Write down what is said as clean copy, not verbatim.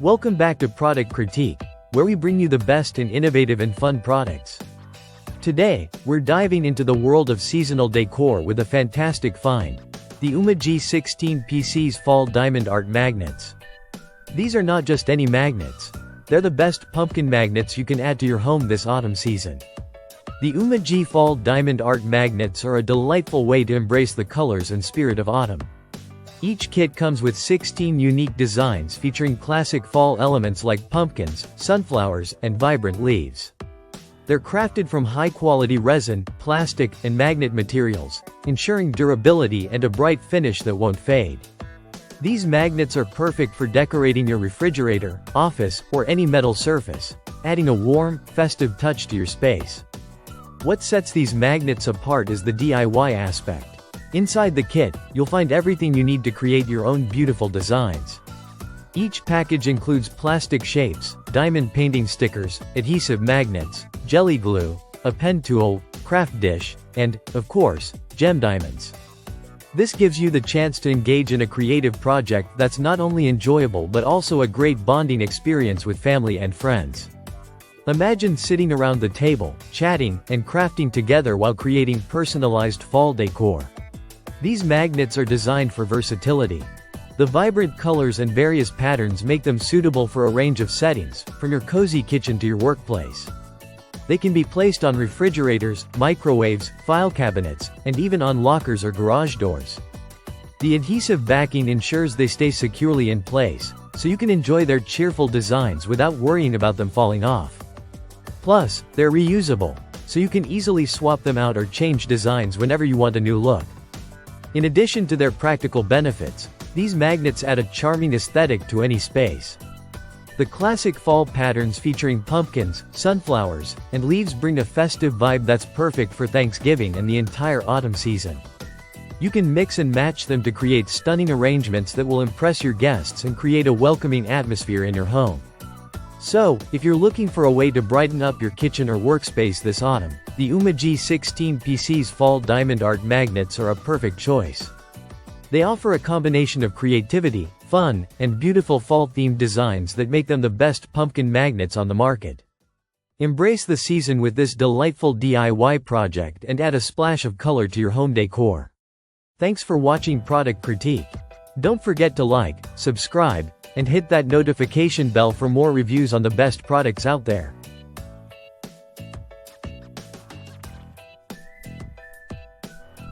Welcome back to Product Critique, where we bring you the best in innovative and fun products. Today, we're diving into the world of seasonal decor with a fantastic find: the Umigy 16 PC's Fall Diamond Art Magnets. These are not just any magnets. They're the best pumpkin magnets you can add to your home this autumn season. The Umigy Fall Diamond Art Magnets are a delightful way to embrace the colors and spirit of autumn. Each kit comes with 16 unique designs featuring classic fall elements like pumpkins, sunflowers, and vibrant leaves. They're crafted from high-quality resin, plastic, and magnet materials, ensuring durability and a bright finish that won't fade. These magnets are perfect for decorating your refrigerator, office, or any metal surface, adding a warm, festive touch to your space. What sets these magnets apart is the DIY aspect. Inside the kit, you'll find everything you need to create your own beautiful designs. Each package includes plastic shapes, diamond painting stickers, adhesive magnets, jelly glue, a pen tool, craft dish, and, of course, gem diamonds. This gives you the chance to engage in a creative project that's not only enjoyable but also a great bonding experience with family and friends. Imagine sitting around the table, chatting, and crafting together while creating personalized fall decor. These magnets are designed for versatility. The vibrant colors and various patterns make them suitable for a range of settings, from your cozy kitchen to your workplace. They can be placed on refrigerators, microwaves, file cabinets, and even on lockers or garage doors. The adhesive backing ensures they stay securely in place, so you can enjoy their cheerful designs without worrying about them falling off. Plus, they're reusable, so you can easily swap them out or change designs whenever you want a new look. In addition to their practical benefits, these magnets add a charming aesthetic to any space. The classic fall patterns featuring pumpkins, sunflowers, and leaves bring a festive vibe that's perfect for Thanksgiving and the entire autumn season. You can mix and match them to create stunning arrangements that will impress your guests and create a welcoming atmosphere in your home. So, if you're looking for a way to brighten up your kitchen or workspace this autumn, the Umigy 16 PC's Fall Diamond Art Magnets are a perfect choice. They offer a combination of creativity, fun, and beautiful fall-themed designs that make them the best pumpkin magnets on the market. Embrace the season with this delightful DIY project and add a splash of color to your home decor. Thanks for watching Product Critique. Don't forget to like, subscribe, and hit that notification bell for more reviews on the best products out there.